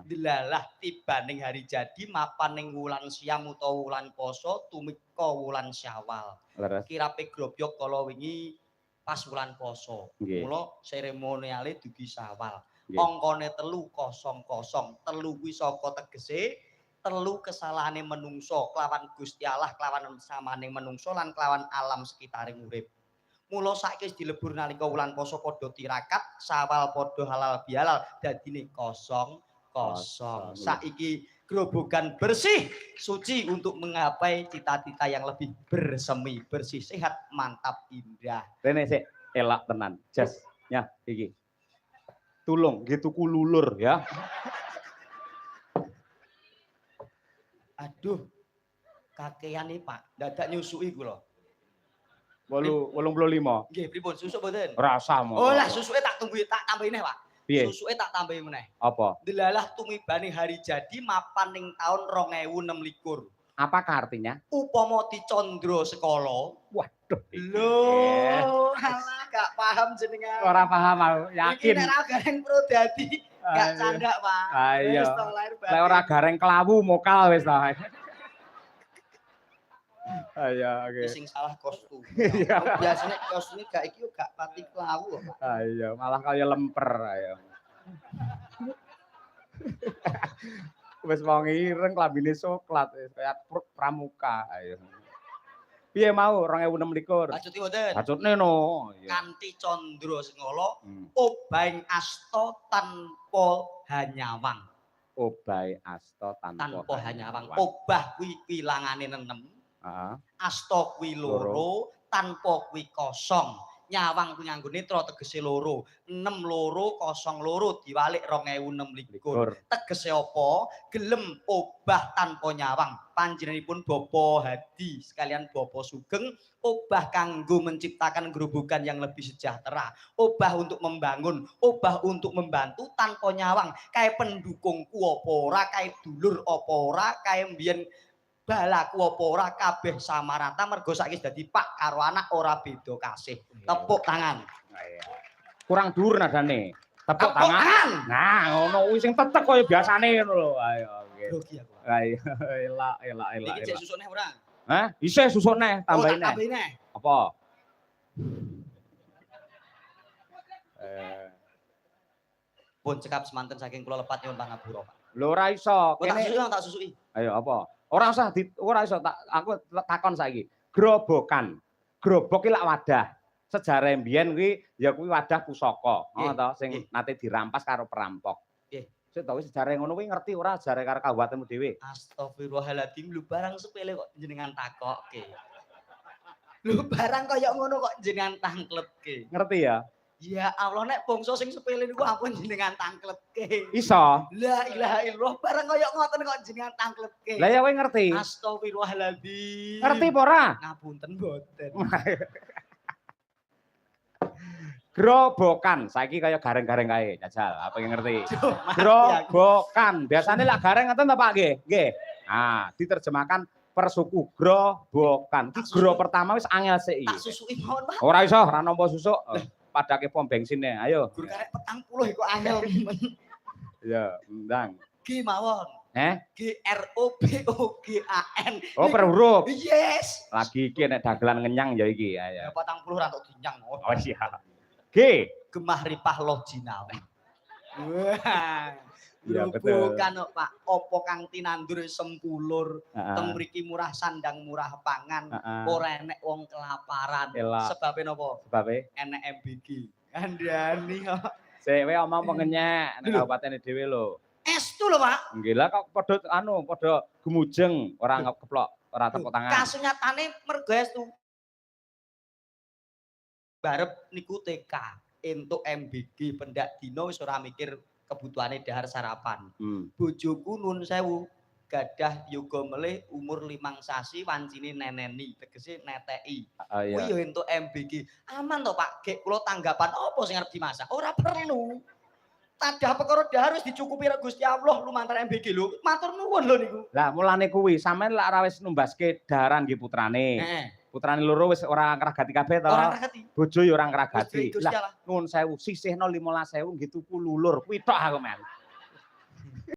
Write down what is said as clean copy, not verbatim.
Delalah tibaning hari jadi mapan ning wulan Siam utawa wulan Poso tumeka wulan Syawal. Leres. Kirape grobyok kala wingi pas wulan Poso. Nggih. Mula seremoniale dugi Syawal. Nggih. Angkane 300. 3 kuwi saka tegese telu kesalahane menungso kelawan Gusti Allah, kelawan samaning menungso lan kelawan alam sekitaring urip. Mula saiki wis dilebur nalika wulan Poso padha tirakat, Syawal padha halal bihalal, dadine kosong. Saiki grobogan bersih, suci untuk menggapai cita-cita yang lebih bersemi, bersih, sehat, mantap, indah. Rene sik elak tenan. Jas, ya iki. Tulung gitu kululur ya. Aduh, kakean nih Pak, dadak nyusui kula. 85. Nggih, pripun susuk mboten? Rasa mo. Oh lah susuke tak tambahin Pak. Piye? Susuke tak tambahin meneh. Apa? Delalah tumibane hari jadi mapan ning taun 2026. Apakah artinya? Upama dicandra sekala. Waduh. Lho, alah gak paham jenengan. Ora paham aku, yakin. Iki nek ra gareng pro dadi gak candak, Pak. Ayo. Wis to lair batin. Lek ora gareng kelawu mokal wis to. Ayo, oke. Sing salah kostum. Iya. Biasanya kostumnya gak iki gak pati kelawu, Pak. Ayo, malah kaya lemper ayo. Wis mau ireng klambine coklat wis kaya pramuka ayo. Piye mau 2026? Bacuti mboten. Bacutne no. Kanthi candra sengala obahing asta tanpa hanyawang. Obahe asta tanpa hanyawang. Obah kuwi wilangane 6. Heeh. Asta kuwi loro, tanpa kuwi kosong. Nyawang kuwi nganggo netra tegese loro. 6 loro 0 loro diwalik 2026. Tegese apa? Gelem obah tanpa nyawang. Panjenenganipun Bapa Hadi sekalian Bapa Sugeng obah kanggo menciptakan grobogan yang lebih sejahtera. Obah untuk membangun, obah untuk membantu tanpa nyawang. Kae pendukungku apa ora, kae dulur apa ora, kae mbiyen balaku apa ora kabeh sama rata mergo saiki dadi pak karo anak ora beda kasih. Tepuk tangan. Kurang dhuwur nadane. Tepuk tangan. Nah, ngono kuwi sing tetek kaya biasane ngono lho. Ayo, oke. Grogi aku. Ayo, elak. Iki jek susuk neh ora? Hah? Isih susuk neh, tambahin neh. Tambahin neh. Apa? Pun cekap semanten saking kula lepat nyuwun pangapura, Pak. Lho ora iso. Kene tak susuki. Ayo apa? Ora usah ora iso aku takon saiki. Grobokan. Grobok ki lak wadah. Sejarah mbiyen kuwi ya kuwi wadah pusaka, ngono to sing nate dirampas karo perampok. Nggih. Sik to wis sejarah ngono kuwi ngerti ora sejarah karo kabupatenmu dhewe? Astagfirullahaladzim, lho barang sepele kok jenengan takokke. Lho barang kaya ngono kok jenengan tangklepke. Ngerti ya? Ya Allah nek bangsa sing sepele niku ampun jenengan tangklepke. Iso. La ilaha illallah barang kaya ngoten kok jenengan tangklepke. Lah ya kowe ngerti? Astagfirullahaladzim. Ngerti apa ora? Ngapunten mboten. Grobokan, saiki kaya gareng-gareng kae, jajal. Apa yang ngerti? Grobokan. Biasane lak gareng ngoten ta Pak nggih? Nggih. Ah, diterjemahkan persuku grobokan. Ki gro pertama wis angel sik iki. Tak susuki mawon, Pak. Ora iso, ora nampa susuk. Padake pom bensinne, ayo. Gur karek 40 kok angel men. Ya, ndang. G mawon. G R O B O G A N. Oh, per huruf. Yes. Lagi iki nek dagelan ngenyang ya iki, ayo. 40 ra tok dinyang. Oh, siap. G. Gemah ripah loh jinawi. Wah. Iya betul. Kan Pak, opo kang tinandur sempulur, teng mriki murah sandang murah pangan, ora enek wong kelaparan. Sebabe napa? Sebabe enek MBG. Kandhani kok. Sik kowe omong pengenyek nek kabupatene dhewe lho. Estu lho, Pak. Nggih lah kok padha gemujeng, ora ngeplok, ora tepuk tangan. Kasunyatane mergo estu. Barep niku TK, entuk MBG pendak dina wis ora mikir kebutuhane dahar sarapan. Bojoku nun sewu gadah yoga melih umur 5 sasi wancine neneni tegese neteki. Kuwi yo entuk MBG. Aman to Pak, gek kula tanggapan apa sing arep dimasak? Ora perlu. Tadah perkara dahar wis dicukupi karo Gusti Allah lumantar MBG lho. Matur nuwun lho niku. Lah mulane kuwi sampean lak ora wis numbaske daharan nggih putrane. Putrane loro wis ora ngragati kabeh to. Ora ngragati. Bojo ya ora ngragati. Lah nuwun sewu sisihno 15.000 nggih tuku lulur. Kuwi tok aku men.